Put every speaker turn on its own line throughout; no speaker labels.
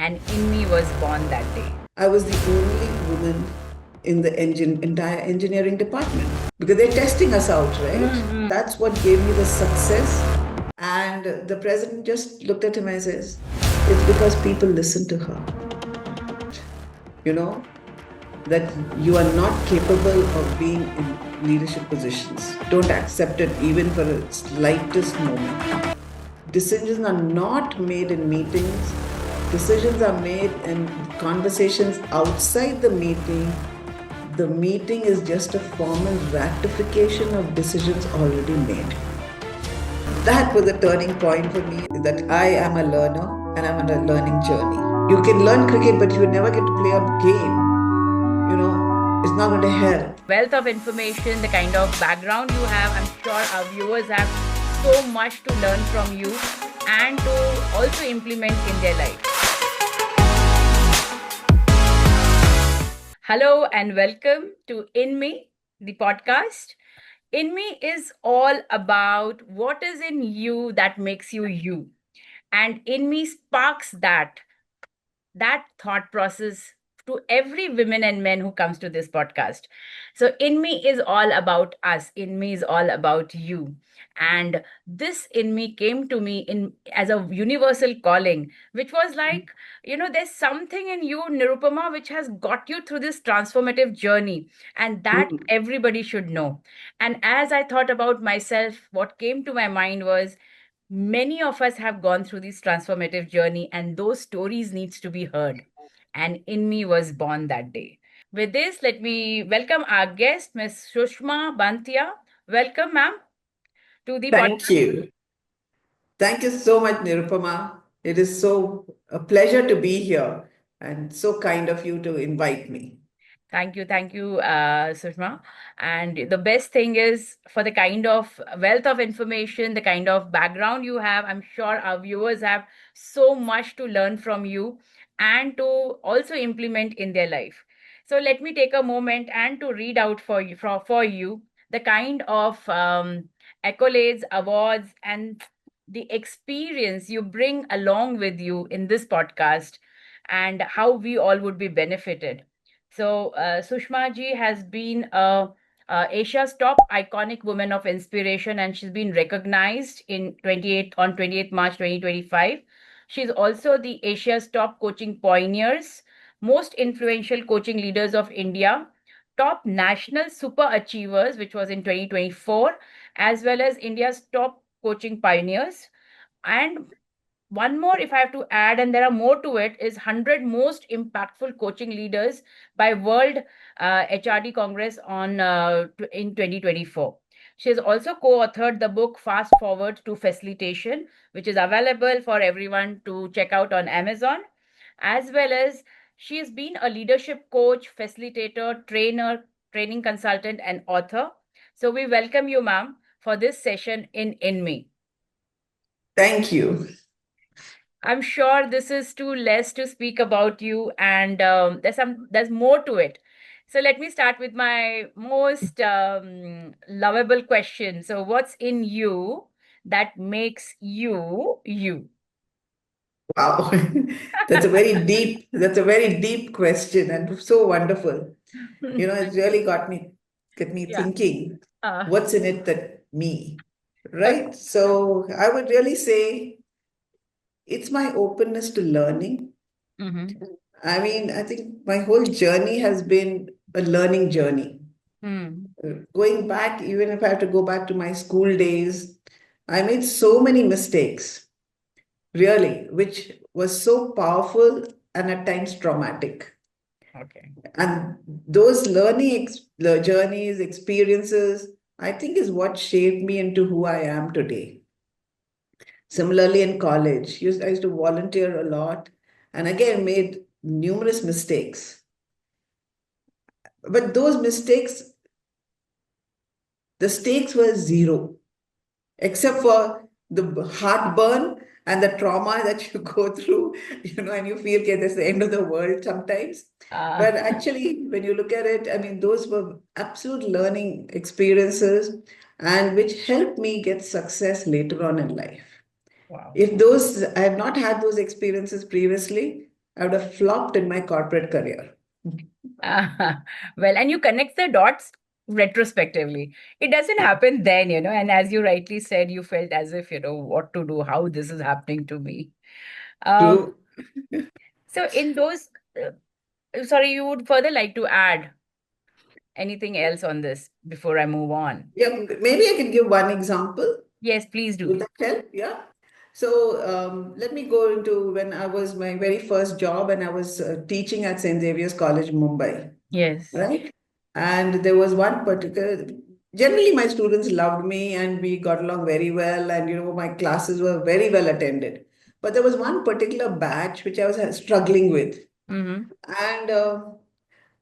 and in me was born that day.
I was the only woman in the entire engineering department because they're testing us out, right?
Mm-hmm.
That's what gave me the success. And the president just looked at him and says, it's because people listen to her. You know, that you are not capable of being in leadership positions. Don't accept it even for a slightest moment. Decisions are not made in meetings. Decisions are made in conversations outside the meeting. The meeting is just a formal ratification of decisions already made. That was a turning point for me that I am a learner and I'm on a learning journey. You can learn cricket, but you never get to play a game. It's not going to help.
Wealth of information, the kind of background you have, I'm sure our viewers have so much to learn from you and to also implement in their life. Hello and welcome to In Me, the podcast. In Me is all about what is in you that makes you you. And In Me sparks that thought process to every women and men who comes to this podcast. So In Me is all about us. In Me is all about you. And this In Me came to me in as a universal calling, which was like, there's something in you, Nirupama, which has got you through this transformative journey, and that
Mm.
everybody should know. And as I thought about myself, what came to my mind was many of us have gone through this transformative journey, and those stories needs to be heard. And In Me was born that day. With this, let me welcome our guest, Miss Sushma Banthia. Welcome, ma'am, to the
Thank
podcast.
you. Thank you so much, Nirupama. It is so a pleasure to be here and so kind of you to invite me.
Thank you, Sushma. And the best thing is for the kind of wealth of information, the kind of background you have, I'm sure our viewers have so much to learn from you and to also implement in their life. So let me take a moment and to read out for you the kind of accolades, awards, and the experience you bring along with you in this podcast and how we all would be benefited. So, Sushma ji has been Asia's top iconic woman of inspiration, and she's been recognized in 28th March 2025. She's also the Asia's top coaching pioneers, most influential coaching leaders of India, top national super achievers, which was in 2024, as well as India's top coaching pioneers. And one more, if I have to add, and there are more to it, is 100 most impactful coaching leaders by World HRD Congress in 2024. She has also co-authored the book Fast Forward to Facilitation, which is available for everyone to check out on Amazon, as well as she has been a leadership coach, facilitator, trainer, training consultant, and author. So we welcome you, ma'am, for this session in Me.
Thank you.
I'm sure this is too less to speak about you, and there's more to it. So let me start with my most lovable question. So, what's in you that makes you you?
Wow. That's a very deep question and so wonderful. It's really get me
Yeah.
thinking,
Uh,
what's in it that me,
okay.
right? So I would really say it's my openness to learning.
Mm-hmm.
I mean, I think my whole journey has been a learning journey.
Mm.
Going back, even if I have to go back to my school days, I made so many mistakes, really, which was so powerful and at times traumatic.
Okay.
And those journeys, experiences, I think is what shaped me into who I am today. Similarly, in college, I used to volunteer a lot and again made numerous mistakes. But those mistakes, the stakes were zero, except for the heartburn and the trauma that you go through, and you feel okay, that's the end of the world sometimes.
Uh,
But actually, when you look at it, I mean, those were absolute learning experiences and which helped me get success later on in life.
wow.
If those I had not had those experiences previously, I would have flopped in my corporate career.
Ah, well, and you connect the dots retrospectively. It doesn't happen then, and as you rightly said, you felt as if, what to do, how this is happening to me. Um,
True.
so in those, sorry, you would further like to add anything else on this before I move on?
Yeah, maybe I can give one example.
Yes, please
Will
do.
that help? Yeah. So let me go into when I was my very first job and I was teaching at St. Xavier's College, Mumbai,
Yes.
right? And there was one particular, generally my students loved me and we got along very well and my classes were very well attended. But there was one particular batch which I was struggling with.
Mm-hmm.
And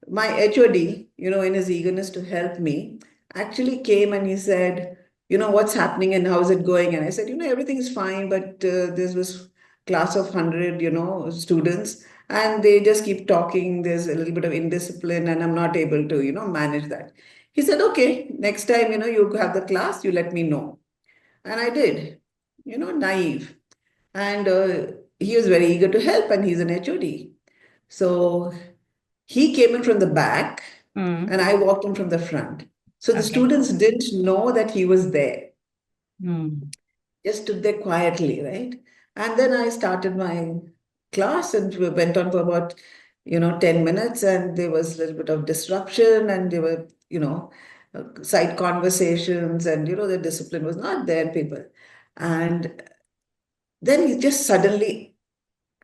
my HOD, in his eagerness to help me, actually came and he said, what's happening and how's it going? And I said, everything is fine, but there's this class of 100, students, and they just keep talking. There's a little bit of indiscipline, and I'm not able to, manage that. He said, okay, next time, you have the class, you let me know. And I did, naive. And he was very eager to help, and he's an HOD. So he came in from the back
Mm.
and I walked in from the front. So the
Okay.
students didn't know that he was there,
Mm.
just stood there quietly, right? And then I started my class and we went on for about, 10 minutes and there was a little bit of disruption and there were, side conversations and, the discipline was not there, people. And then he just suddenly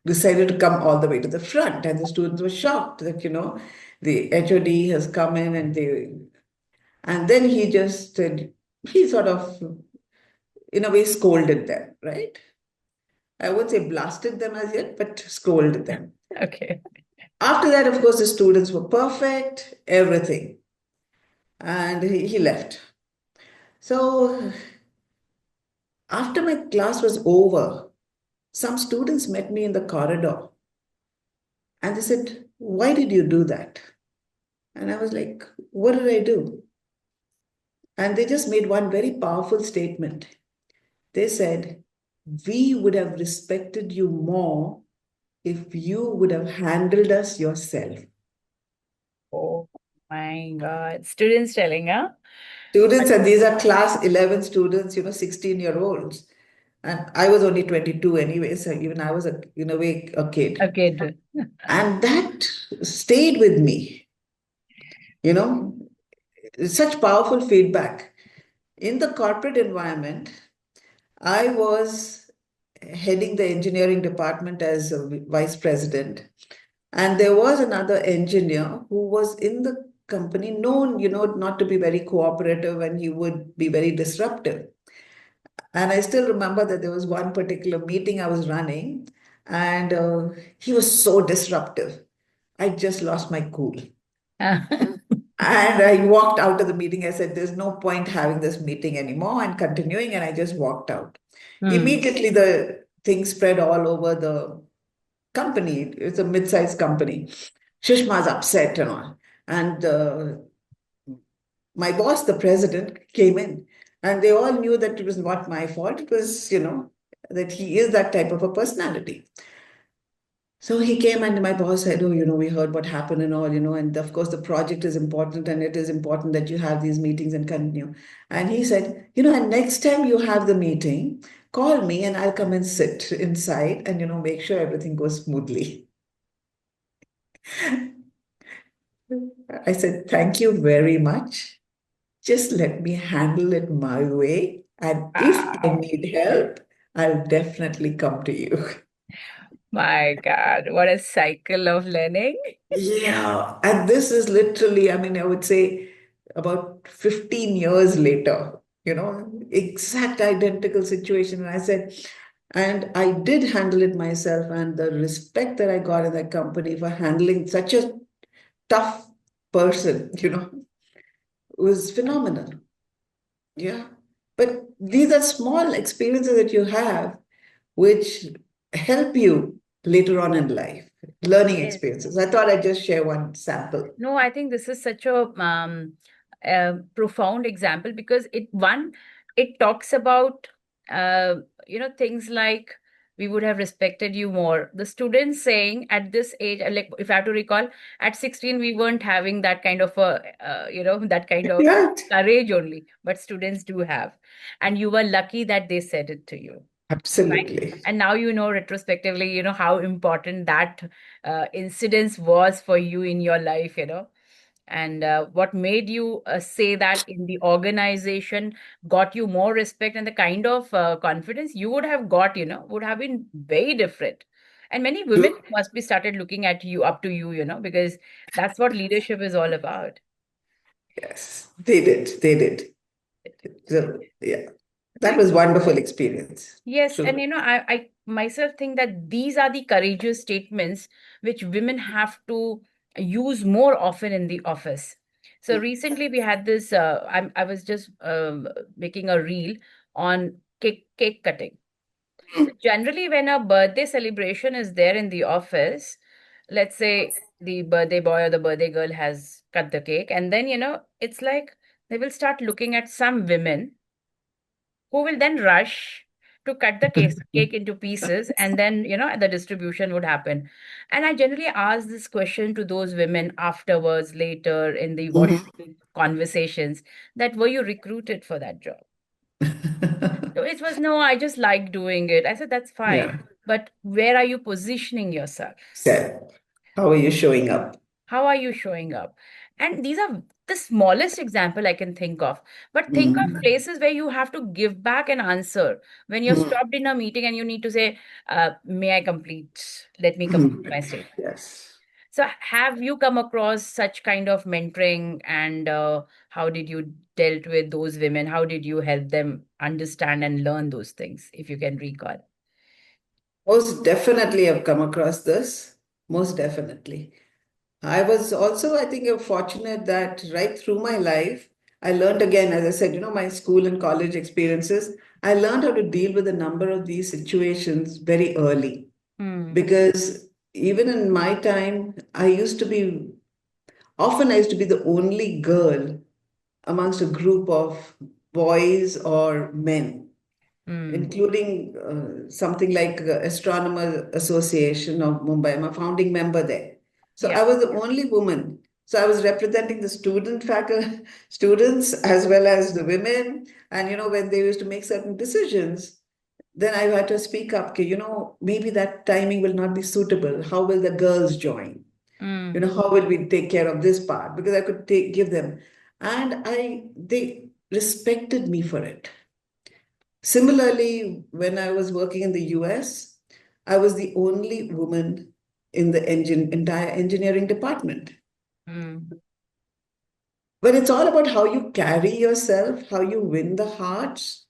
decided to come all the way to the front and the students were shocked that, the HOD has come in and then he just said, he sort of, in a way, scolded them, right? I would say blasted them as yet, but scolded them.
Okay.
After that, of course, the students were perfect, everything. And he left. So after my class was over, some students met me in the corridor and they said, why did you do that? And I was like, what did I do? And they just made one very powerful statement. They said, we would have respected you more if you would have handled us yourself.
Oh my God. Students telling, huh?
Students, and these are class 11 students, 16-year-olds. And I was only 22 anyway, so even I was, in a way, a kid.
Okay.
And that stayed with me, you know, such powerful feedback. In the corporate environment, I was heading the engineering department as a vice president. And there was another engineer who was in the company known, not to be very cooperative and he would be very disruptive. And I still remember that there was one particular meeting I was running and he was so disruptive. I just lost my cool. And I walked out of the meeting. I said, there's no point having this meeting anymore and continuing. And I just walked out.
Hmm.
Immediately, the thing spread all over the company. It's a mid-sized company. Sushma's upset and all. And my boss, the president, came in. And they all knew that it was not my fault. It was, that he is that type of a personality. So he came and my boss said, oh, we heard what happened and all, and of course the project is important and it is important that you have these meetings and continue. And he said, and next time you have the meeting, call me and I'll come and sit inside and, make sure everything goes smoothly. I said, thank you very much. Just let me handle it my way. And if I
Wow.
need help, I'll definitely come to you.
My God. What a cycle of learning.
Yeah, and this is literally, I mean, I would say about 15 years later, exact identical situation. And I said, and I did handle it myself, and the respect that I got in that company for handling such a tough person, was phenomenal. Yeah. But these are small experiences that you have which help you later on in life, learning
Yes.
experiences. I thought I'd just share one sample.
No, I think this is such a profound example because it talks about things like we would have respected you more. The students saying at this age, like if I have to recall, at 16, we weren't having that kind of a, that kind of
Right.
courage only, but students do have. And you were lucky that they said it to you. Right.
Absolutely.
And now you know retrospectively, how important that incidence was for you in your life, and what made you say that in the organization got you more respect, and the kind of confidence you would have got, would have been very different. And many women
True.
must be started looking at you, up to you, because that's what leadership is all about.
Yes, they did. They did. So, yeah, that was wonderful experience.
Yes, and
True.
I myself think that these are the courageous statements which women have to use more often in the office. So recently we had this. I was just making a reel on cake cutting. So generally, when a birthday celebration is there in the office, let's say the birthday boy or the birthday girl has cut the cake, and then it's like they will start looking at some women who will then rush to cut the cake into pieces, and then the distribution would happen. And I generally ask this question to those women afterwards, later in the
Mhm.
washroom conversations, that were you recruited for that job? So it was, no, I just like doing it. I said, that's fine,
Yeah.
but where are you positioning yourself?
So, how are you showing up?
How are you showing up? And these are the smallest example I can think of. But think of
Mm.
places where you have to give back an answer. When you're
Mm.
stopped in a meeting and you need to say, may I complete? Let me complete
Mm.
my statement.
Yes.
So have you come across such kind of mentoring, and how did you dealt with those women? How did you help them understand and learn those things, if you can recall?
Most definitely have come across this. Most definitely. I was also, I think, fortunate that right through my life, I learned again, as I said, my school and college experiences, I learned how to deal with a number of these situations very early.
Hmm.
Because even in my time, often I used to be the only girl amongst a group of boys or men,
Hmm.
including something like Astronomer Association of Mumbai. I'm a founding member there. So
Yeah.
I was the only woman. So I was representing the students as well as the women. And when they used to make certain decisions, then I had to speak up. Okay, maybe that timing will not be suitable. How will the girls join?
Hmm.
How will we take care of this part? Because I could give them, and they respected me for it. Similarly, when I was working in the US, I was the only woman in the entire engineering department.
Hmm.
But it's all about how you carry yourself, how you win the hearts,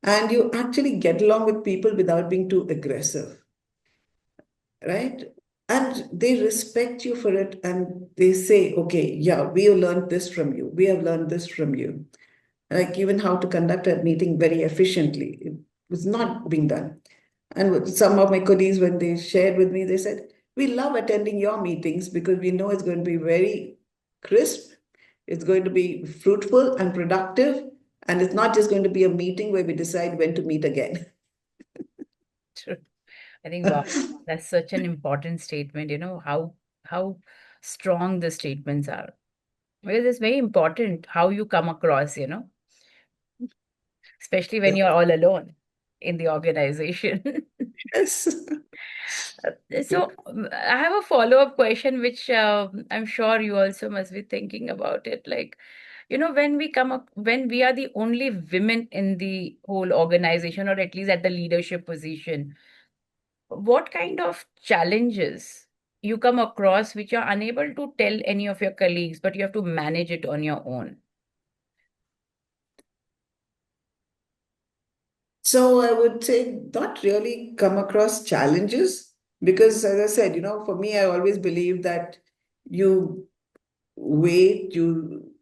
and you actually get along with people without being too aggressive, right? And they respect you for it, and they say, okay, yeah, we have learned this from you. We have learned this from you. Like even how to conduct a meeting very efficiently. It was not being done. And with some of my colleagues, when they shared with me, they said, we love attending your meetings because we know it's going to be very crisp, it's going to be fruitful and productive, and it's not just going to be a meeting where we decide when to meet again.
True. I think, wow, that's such an important statement, how strong the statements are. Because it's very important how you come across, especially when you're all alone in the organization.
Yes.
So I have a follow-up question, which I'm sure you also must be thinking about it. Like, when we come up, when we are the only women in the whole organization, or at least at the leadership position, what kind of challenges you come across which you're unable to tell any of your colleagues, but you have to manage it on your own?
So I would say not really come across challenges because, as I said, for me, I always believe that you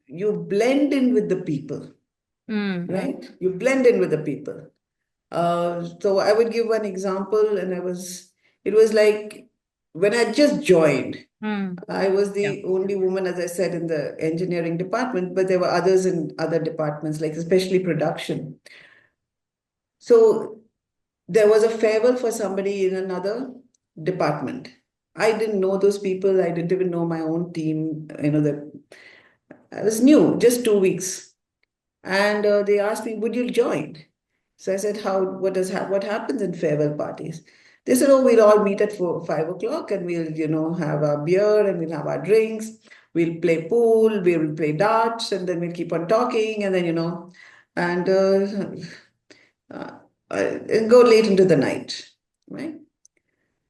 you blend in with the people,
Mm,
right? You blend in with the people. So I would give one example, and it was like when I just joined,
mm,
I was
yeah.
the only woman, as I said, in the engineering department, but there were others in other departments, like especially production. So there was a farewell for somebody in another department. I didn't know those people. I didn't even know my own team. That I was new, just 2 weeks. And they asked me, would you join? So I said, what happens in farewell parties? They said, oh, we'll all meet at 5 o'clock and we'll, have our beer and we'll have our drinks. We'll play pool, we'll play darts, and then we'll keep on talking. And then, and uh, and go late into the night, right?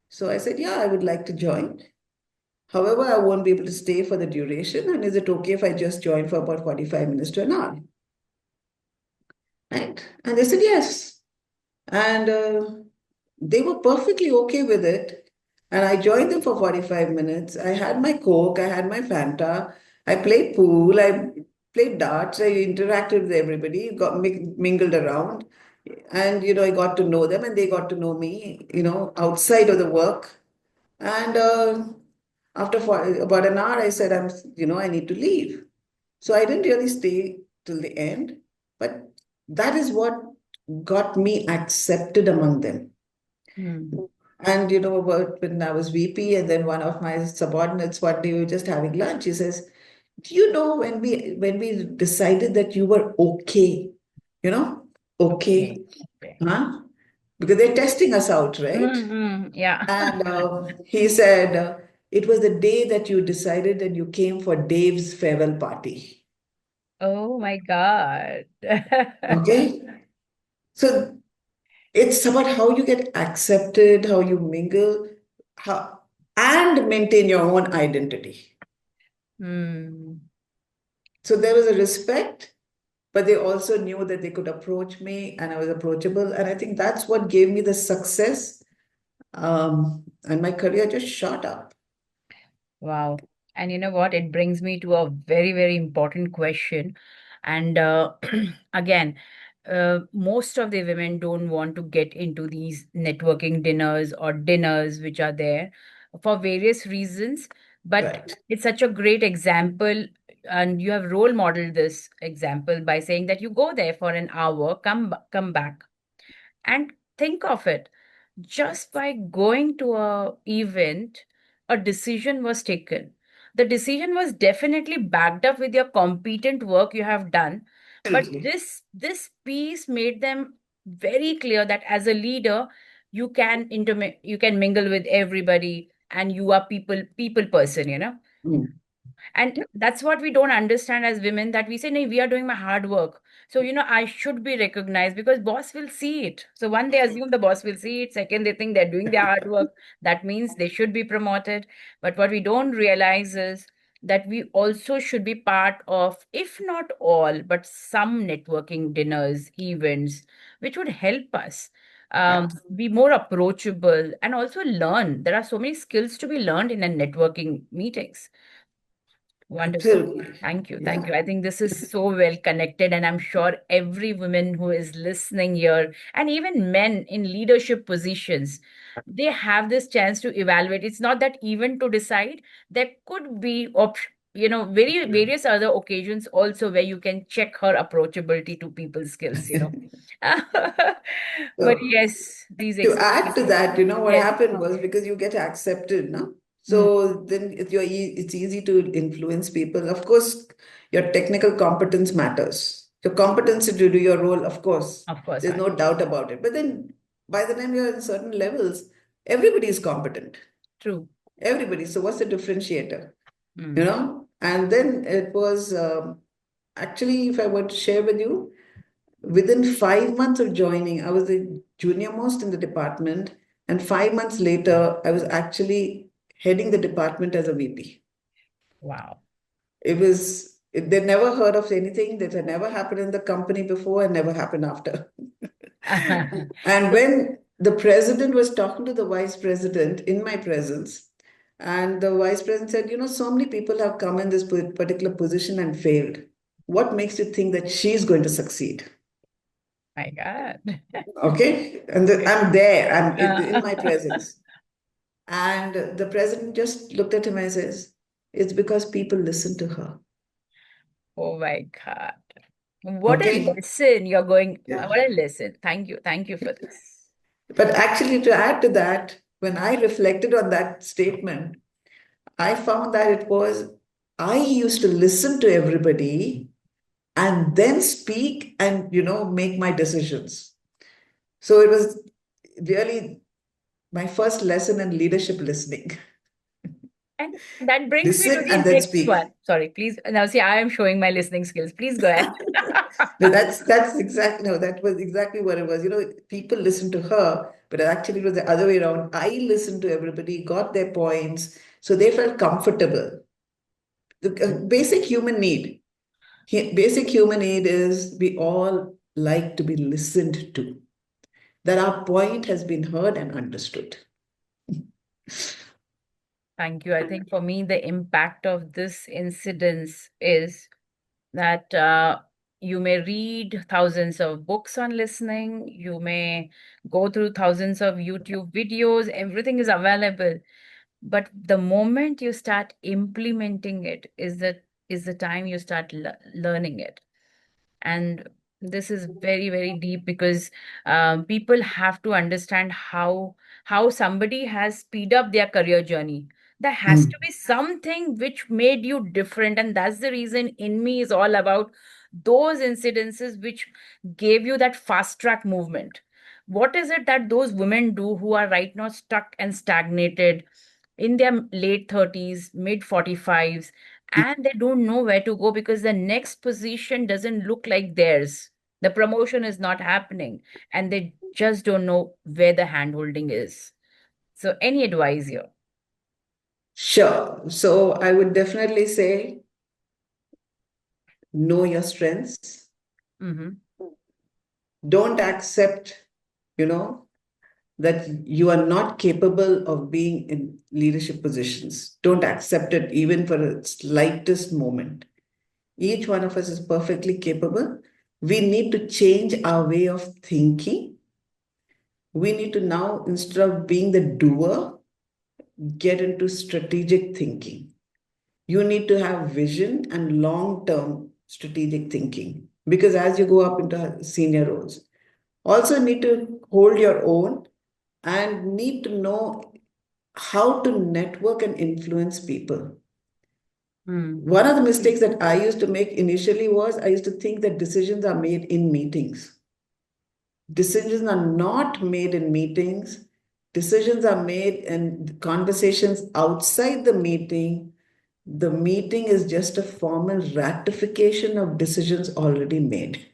So I said, yeah, I would like to join. However, I won't be able to stay for the duration. And is it okay if I just join for about 45 minutes to an hour? Right? And they said, yes. And they were perfectly okay with it. And I joined them for 45 minutes. I had my Coke, I had my Fanta, I played pool, I played darts, I interacted with everybody, got mingled around. And, I got to know them and they got to know me, outside of the work. And after about an hour, I said, I need to leave. So I didn't really stay till the end, but that is what got me accepted among them.
Hmm.
And about when I was VP, and then one of my subordinates one day we were just having lunch. He says, "Do you know when we decided that you were okay? You know,
Okay.
okay,
Okay.
huh? Because they're testing us out, right?"
Mm-hmm. Yeah.
And he said, "It was the day that you decided and you came for Dave's farewell party."
Oh my God.
Okay, so it's about how you get accepted, how you mingle, how and maintain your own identity.
Hmm.
So there was a respect, but they also knew that they could approach me and I was approachable. And I think that's what gave me the success. And my career just shot up.
Wow. And you know what? It brings me to a very, very important question. And again, most of the women don't want to get into these networking dinners or dinners which are there for various reasons. But
Right.
it's such a great example. And you have role modeled this example by saying that you go there for an hour, come back. And think of it, just by going to a event, a decision was taken. The decision was definitely backed up with your competent work you have done, but
Absolutely.
this piece made them very clear that as a leader, you can mingle with everybody and you are people person, you know.
Mm.
And that's what we don't understand as women, that we say, no, we are doing my hard work. So, I should be recognized because boss will see it. So one, they assume the boss will see it. Second, they think they're doing their hard work. That means they should be promoted. But what we don't realize is that we also should be part of, if not all, but some networking dinners, events, which would help us be more approachable and also learn. There are so many skills to be learned in a networking meetings. Wonderful.
Absolutely.
Thank you. Thank
Yeah.
you. I think this is so well connected, and I'm sure every woman who is listening here, and even men in leadership positions, they have this chance to evaluate. It's not that even to decide, there could be very various other occasions also where you can check her approachability to people skills, you know. But
So
yes, these
to add
experiences.
to that, what
Yes,
happened was because you get accepted, no?
mm,
So then it's easy to influence people. Of course, your technical competence matters. Your competency to do your role, of course,
of course,
there's no doubt about it. But then by the time you're in certain levels, everybody is competent.
true.
Everybody. So what's the differentiator?
Mm,
And then it was actually, if I were to share with you, within 5 months of joining, I was the junior most in the department. And 5 months later, I was actually heading the department as a VP.
wow.
They never heard of anything that had never happened in the company before and never happened after. And when the president was talking to the vice president in my presence, and the vice president said, so many people have come in this particular position and failed. What makes you think that she's going to succeed?
My God.
Okay. And I'm there, I'm in my
Uh,
presence. And the president just looked at him and says, it's because people listen to her.
oh my God. What a
Okay.
lesson you're going.
Yeah.
What a lesson. Thank you. Thank you for this.
But actually, to add to that, when I reflected on that statement, I found that it was, I used to listen to everybody and then speak and, make my decisions. So it was really my first lesson in leadership, listening.
And that brings me to
Listen
the
and then
next one.
speak.
Sorry, please. Now, see, I am showing my listening skills. Please go ahead.
No, that's exactly no, that was exactly what it was. People listened to her, but actually it was the other way around. I listened to everybody, got their points, so they felt comfortable. The basic human need. Basic human need is we all like to be listened to, that our point has been heard and understood.
Thank you. I think for me, the impact of this incidence is that you may read thousands of books on listening, you may go through thousands of YouTube videos, everything is available. But the moment you start implementing it is the time you start learning it. And this is very, very deep because people have to understand how somebody has speed up their career journey. There has to
Hmm.
be something which made you different, and that's the reason in me is all about those incidences which gave you that fast track movement. What is it that those women do who are right now stuck and stagnated in their late 30s, mid 45s, and they don't know where to go because the next position doesn't look like theirs. The promotion is not happening, and they just don't know where the handholding is. So, any advice here?
Sure. So I would definitely say know your strengths.
Mm-hmm.
Don't accept, you know, that you are not capable of being in leadership positions. Don't accept it even for a slightest moment. Each one of us is perfectly capable. We need to change our way of thinking. We need to now, instead of being the doer, get into strategic thinking. You need to have vision and long term strategic thinking because as you go up into senior roles, also need to hold your own and need to know how to network and influence people.
Mm.
One of the mistakes that I used to make initially was I used to think that decisions are made in meetings. Decisions are not made in meetings. Decisions are made in conversations outside the meeting. The meeting is just a formal ratification of decisions already made.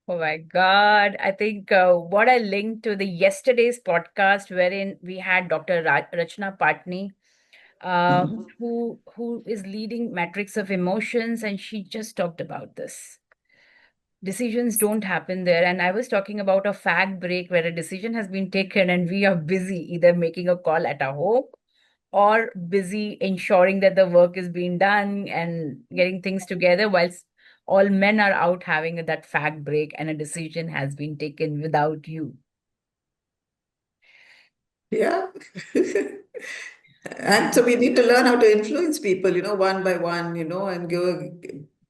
Oh my God. I think what I linked to the yesterday's podcast wherein we had Dr. Rachna Patni, uh,
Mhm.
who is leading Matrix of Emotions, and she just talked about this. Decisions don't happen there. And I was talking about a fag break where a decision has been taken and we are busy either making a call at our home or busy ensuring that the work is being done and getting things together whilst all men are out having that fag break and a decision has been taken without you.
Yeah. And so we need to learn how to influence people, one by one, and go.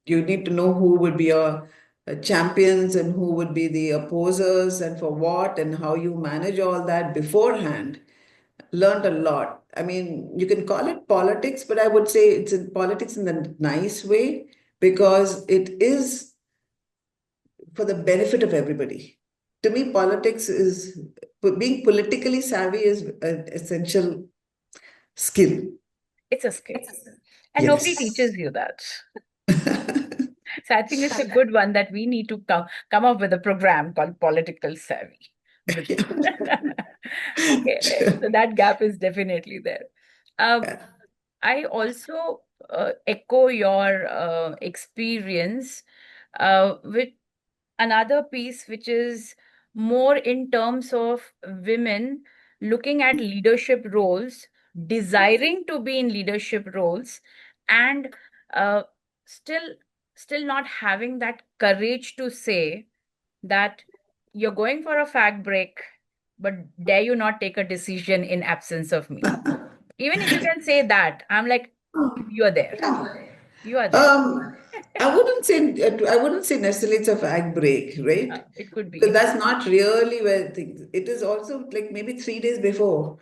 You need to know who would be your champions and who would be the opposers and for what and how you manage all that beforehand. Learned a lot. I mean, you can call it politics, but I would say it's in politics in the nice way because it is for the benefit of everybody. To me, politics is being politically savvy is an essential skill.
It's a skill. And nobody
Yes.
teaches you that. So I think it's a good one that we need to come up with a program called Political Savvy. With okay, so that gap is definitely there. Um, I also echo your experience with another piece, which is more in terms of women looking at leadership roles, desiring to be in leadership roles, and uh, still still not having that courage to say that you're going for a fag break, but dare you not take a decision in absence of me. Even if you can say that, I'm like, you are there. You are there.
I wouldn't say necessarily it's a fag break, right?
It could
Because
be.
that's not really where things. It is also like maybe 3 days before,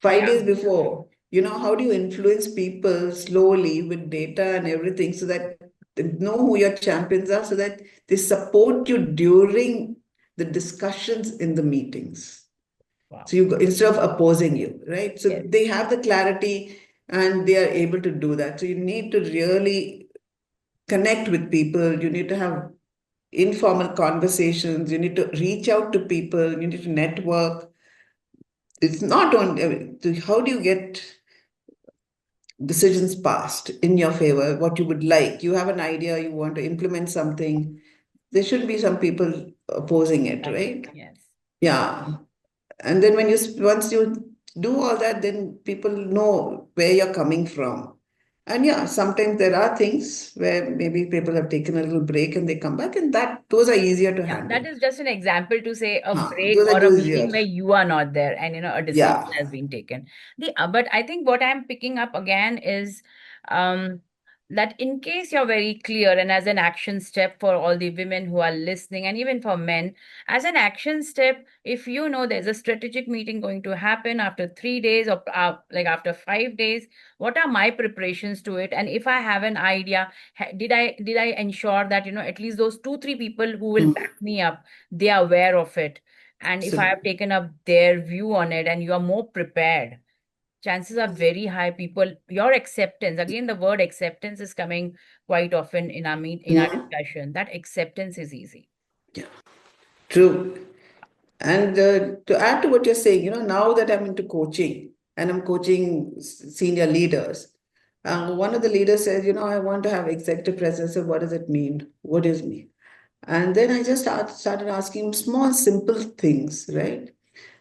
five
Yeah.
days before. How do you influence people slowly with data and everything so that they know who your champions are, so that they support you during the discussions in the meetings.
Wow.
So instead of opposing you, right? So
Yes.
they have the clarity and they are able to do that. So you need to really connect with people. You need to have informal conversations. You need to reach out to people. You need to network. It's not only, how do you get decisions passed in your favor, what you would like. You have an idea, you want to implement something. There should be some people opposing it,
Exactly.
right?
Yes.
Yeah. And then once you do all that, then people know where you're coming from. And yeah, sometimes there are things where maybe people have taken a little break and they come back, and that those are easier to
Yeah,
handle.
that is just an example to say a break
Those are
or a
easier.
meeting where you are not there and a decision
Yeah.
has been taken. But I think what I'm picking up again is um that in case you're very clear and as an action step for all the women who are listening and even for men, as an action step, if you know there's a strategic meeting going to happen after 3 days or like after 5 days, what are my preparations to it? And if I have an idea, did I ensure that at least those 2 3 people who will
Mm.
back me up, they are aware of it, and if I have
Absolutely.
taken up their view on it and you are more prepared, chances are very high people your acceptance, again the word acceptance is coming quite often in our
Mm.
discussion, that acceptance is easy.
Yeah. True. And to add to what you're saying, now that I'm into coaching and I'm coaching senior leaders, one of the leaders says, I want to have executive presence. So what does it mean? What does it mean? And then I just started asking him small, simple things, right?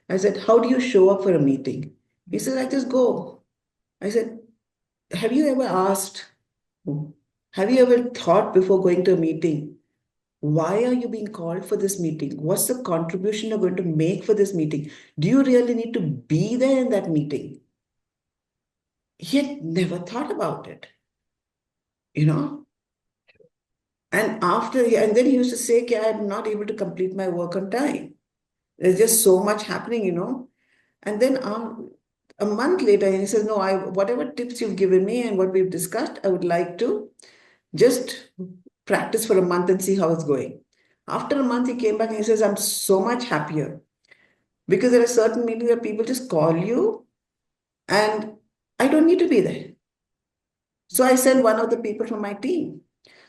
I said, how do you show up for a meeting? He
Mm.
said, I just go. I said, have you ever asked, have you ever thought before going to a meeting, why are you being called for this meeting? What's the contribution you're going to make for this meeting? Do you really need to be there in that meeting? He had never thought about it, you know? And then he used to say, okay, I'm not able to complete my work on time. There's just so much happening. And then a month later, he says, no, whatever tips you've given me and what we've discussed, I would like to just practice for a month and see how it's going. After a month, he came back and he says, I'm so much happier. Because there are certain meetings where people just call you and I don't need to be there. So I send one of the people from my team.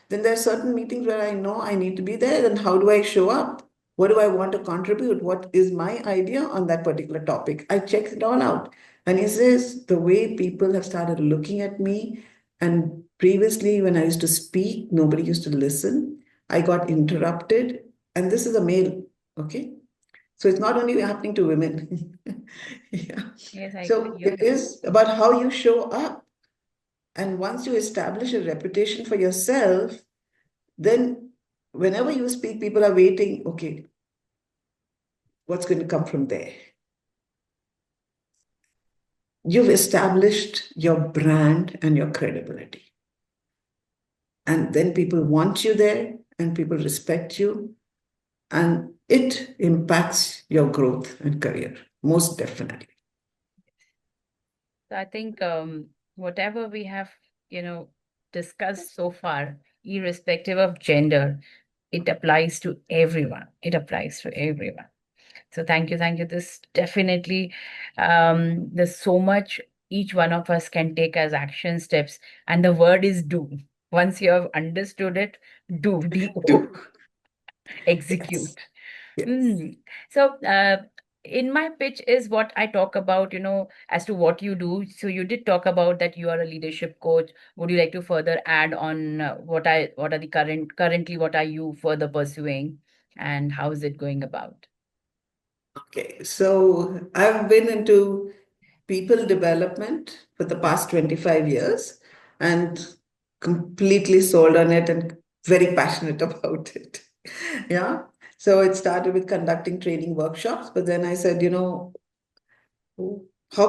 Then there are certain meetings where I know I need to be there. Then how do I show up? What do I want to contribute? What is my idea on that particular topic? I check it all out. And he says the way people have started looking at me, and previously when I used to speak, nobody used to listen. I got interrupted. And this is a male, okay? So it's not only happening to women. Yeah.
Yes, I
So
hear
it
you.
is about how you show up. And once you establish a reputation for yourself, then whenever you speak, people are waiting, okay, what's going to come from there? You've established your brand and your credibility. And then people want you there and people respect you. And it impacts your growth and career, most definitely.
So I think whatever we have, you know, discussed so far, irrespective of gender, it applies to everyone. It applies to everyone. So thank you, thank you. This definitely, there's so much each one of us can take as action steps, and the word is do. Once you have understood it, do, do,
Do. Yes.
execute.
Yes.
Mm. So, in my pitch is what I talk about, as to what you do. So you did talk about that you are a leadership coach. Would you like to further add on what are the currently what are you further pursuing and how is it going about?
Okay. So I've been into people development for the past 25 years and completely sold on it and very passionate about it. Yeah. So it started with conducting training workshops, but then I said, how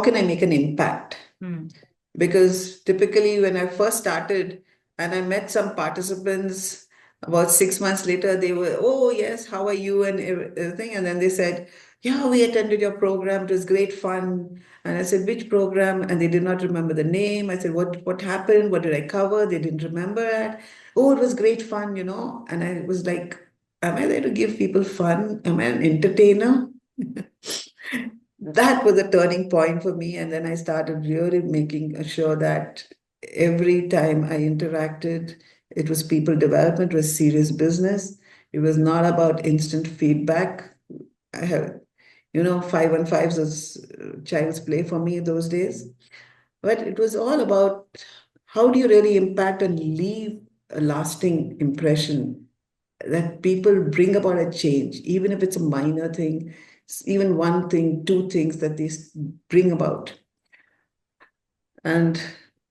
can I make an impact?
Hmm.
Because typically when I first started, And I met some participants about 6 months later. They were, oh, yes, how are you? And everything. And then they said, yeah, we attended your program. It was great fun. And I said, which program? And they did not remember the name. I said, what happened? What did I cover? They didn't remember it. Oh, it was great fun, And I was like, am I there to give people fun? Am I an entertainer? That was a turning point for me. And then I started really making sure that every time I interacted, it was people development, it was serious business. It was not about instant feedback. I have, 5-on-5s was child's play for me those days. But it was all about how do you really impact and leave a lasting impression that people bring about a change, even if it's a minor thing, even one thing, two things that they bring about. And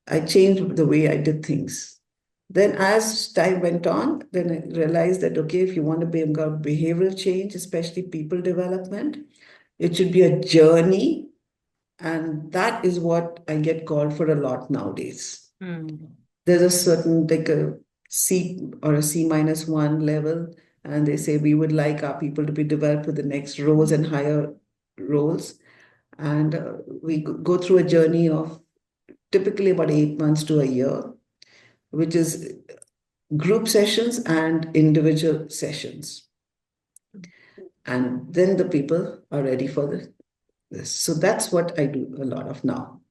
I changed the way I did things. Then, as time went on, then I realized that, okay, if you want to bring about behavioral change, especially people development, it should be a journey. And that is what I get called for a lot nowadays.
Mm.
There's a certain, like a C or a C-1 level, and they say we would like our people to be developed with the next roles and higher roles. And we go through a journey of typically about 8 months to a year, which is group sessions and individual sessions. And then the people are ready for this. So that's what I do a lot of now.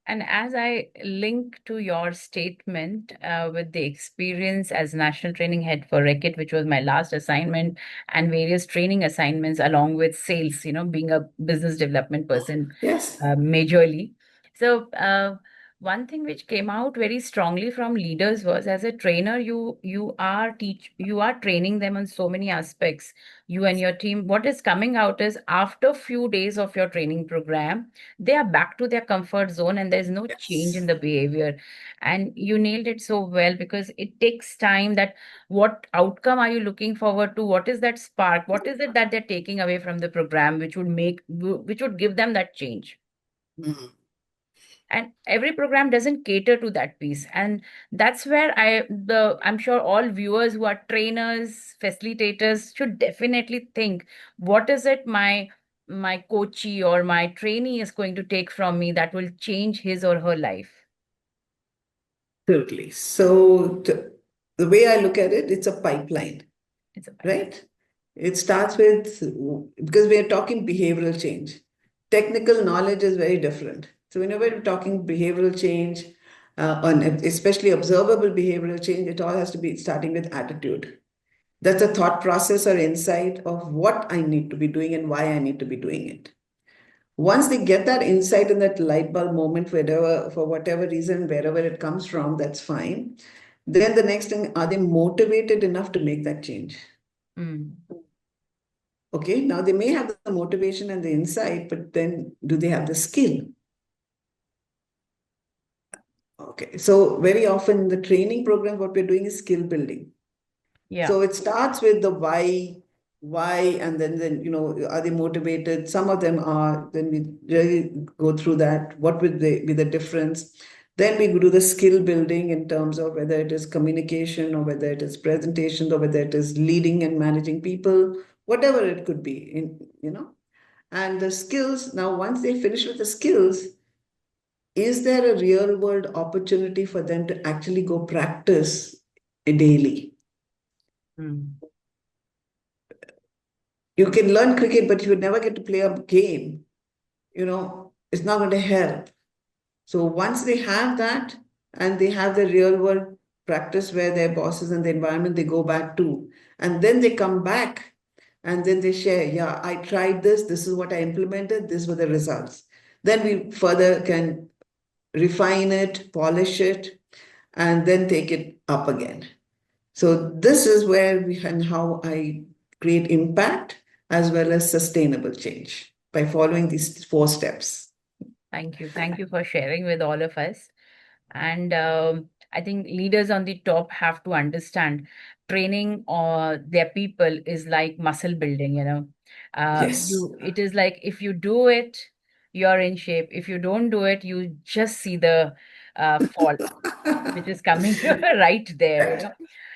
And as I link to your statement with the experience as National Training Head for Reckitt, which was my last assignment, and various training assignments along with sales, being a business development person
Yes,
majorly. So, one thing which came out very strongly from leaders was, as a trainer, you are training them on so many aspects. You and your team. What is coming out is, after few days of your training program, they are back to their comfort zone and there's no change in
yes.
the behavior. And you nailed it so well, because it takes time. That what outcome are you looking forward to? What is that spark? What is it that they're taking away from the program which would give them that change?
Mhm.
And every program doesn't cater to that piece, and that's where I'm sure all viewers who are trainers, facilitators, should definitely think, what is it my coachee or my trainee is going to take from me that will change his or her life?
Totally. So the way I look at it, it's a pipeline,
It's a pipe.
right? It starts with, because we are talking behavioral change. Technical knowledge is very different. So whenever we're talking behavioral change, on especially observable behavioral change, it all has to be starting with attitude. That's a thought process or insight of what I need to be doing and why I need to be doing it. Once they get that insight and that light bulb moment, whatever, for whatever reason, wherever it comes from, that's fine. Then the next thing, are they motivated enough to make that change?
Mm.
Okay, now they may have the motivation and the insight, but then do they have the skill? Okay, so very often in the training program, what we're doing is skill building.
Yeah.
So it starts with the why, and then are they motivated? Some of them are. Then we really go through that. What would they be the difference? Then we do the skill building in terms of whether it is communication or whether it is presentation or whether it is leading and managing people, whatever it could be. And the skills. Now, once they finish with the skills, is there a real world opportunity for them to actually go practice daily?
Mm.
You can learn cricket, but you would never get to play a game. It's not going to help. So once they have that and they have the real world practice where their bosses and the environment they go back to, and then they come back and then they share, yeah, I tried this, this is what I implemented, these were the results. Then we further can refine it, polish it, and then take it up again. So this is where we and how I create impact as well as sustainable change by following these 4 steps.
Thank you for sharing with all of us. And I think leaders on the top have to understand, training or their people is like muscle building.
Yes.
It is like, if you do it, you're in shape. If you don't do it, you just see the fall which is coming right there, you
Right.
know.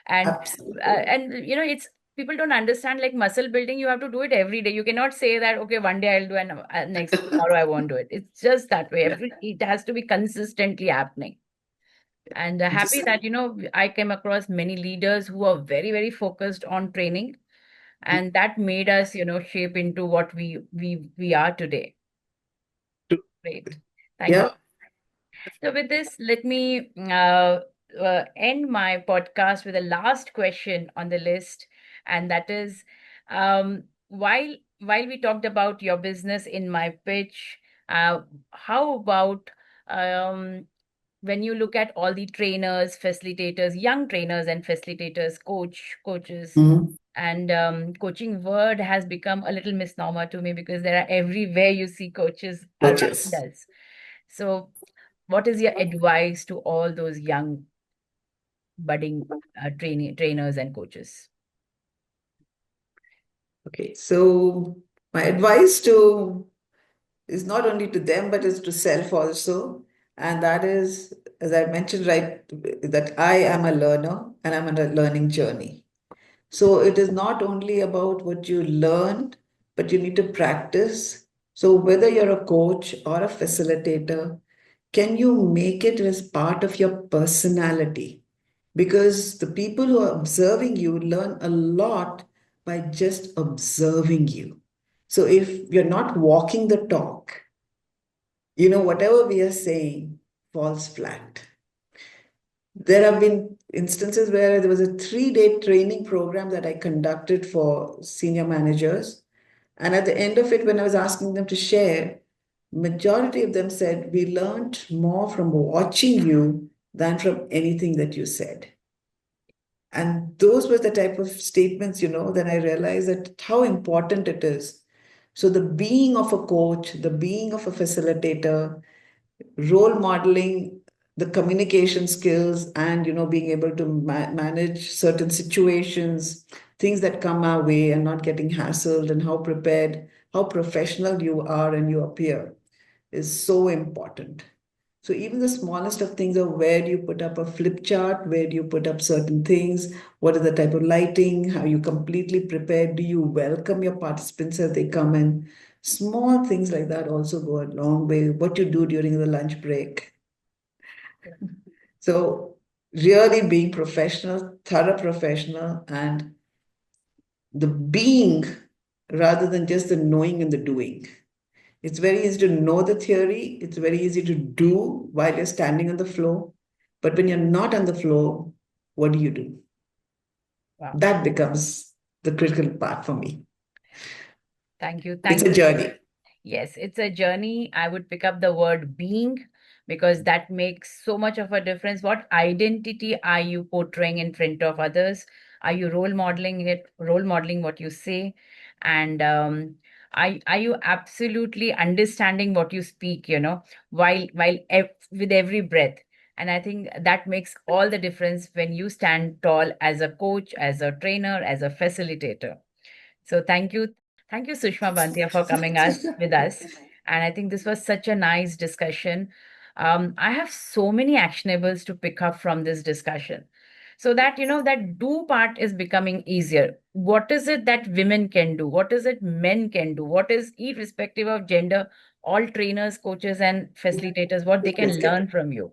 And
Absolutely.
you know, it's people don't understand, like muscle building, you have to do it every day. You cannot say that, okay, one day I'll do and next tomorrow I won't do it. It's just that way. It has to be consistently happening. And happy
Just
that, you know, I came across many leaders who are very, very focused on training, and that made us, you know, shape into what we are today. Great. Thank you.
yeah.
So, with this, let me end my podcast with the last question on the list, and that is, while we talked about your business in my pitch, how about um, when you look at all the trainers, facilitators, young trainers and facilitators, coaches,
Mhm.
and coaching word has become a little misnomer to me because there are everywhere you see coaches around
Coaches.
us. So, what is your advice to all those young budding trainers and coaches?
Okay. So my advice to is not only to them, but is to self also. And that is, as I mentioned, right, that I am a learner and I'm on a learning journey. So it is not only about what you learned, but you need to practice. So whether you're a coach or a facilitator, can you make it as part of your personality? Because the people who are observing you learn a lot by just observing you. So if you're not walking the talk, whatever we are saying falls flat. There have been instances where there was a 3-day training program that I conducted for senior managers. And at the end of it, when I was asking them to share, majority of them said, we learned more from watching you than from anything that you said. And those were the type of statements, then I realized that how important it is. So the being of a coach, the being of a facilitator, role modeling the communication skills and being able to manage certain situations, things that come our way, and not getting hassled, and how prepared, how professional you are and you appear is so important. So even the smallest of things are, where do you put up a flip chart, where do you put up certain things, what is the type of lighting, how you completely prepared, do you welcome your participants as they come in. Small things like that also go a long way. What you do during the lunch break. So really being professional, thorough professional, and the being rather than just the knowing and the doing. It's very easy to know the theory. It's very easy to do while you're standing on the floor. But when you're not on the floor, what do you do?
Wow.
That becomes the critical part for me.
Thank you.
It's
Thank
a
you.
journey.
Yes, it's a journey. I would pick up the word being because that makes so much of a difference. What identity are you portraying in front of others? Are you role modeling what you say? And are you absolutely understanding what you speak, you know, with every breath? And I think that makes all the difference when you stand tall as a coach, as a trainer, as a facilitator. So thank you. Thank you, Sushma Banthia, for coming us with us. And I think this was such a nice discussion. I have so many actionables to pick up from this discussion. So that, you know, that do part is becoming easier. What is it that women can do? What is it men can do? What is, irrespective of gender, all trainers, coaches, and facilitators, what they
Let's
can
get
learn from you?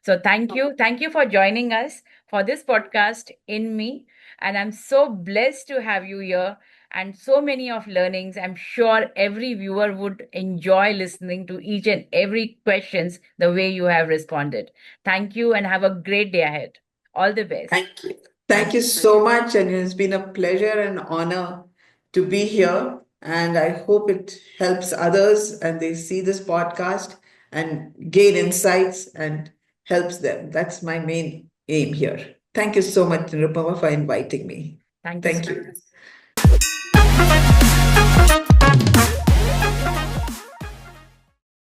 So thank you. Thank you for joining us for this podcast in me. And I'm so blessed to have you here and so many of learnings. I'm sure every viewer would enjoy listening to each and every questions the way you have responded. Thank you and have a great day ahead. All the best.
Thank you.
Thank
Thank you so much. And it's been a pleasure and honor to be here. And I hope it helps others and they see this podcast and gain insights and helps them. That's my main aim here. Thank you so much, Nirupama, for inviting me.
thank you so
Thank you.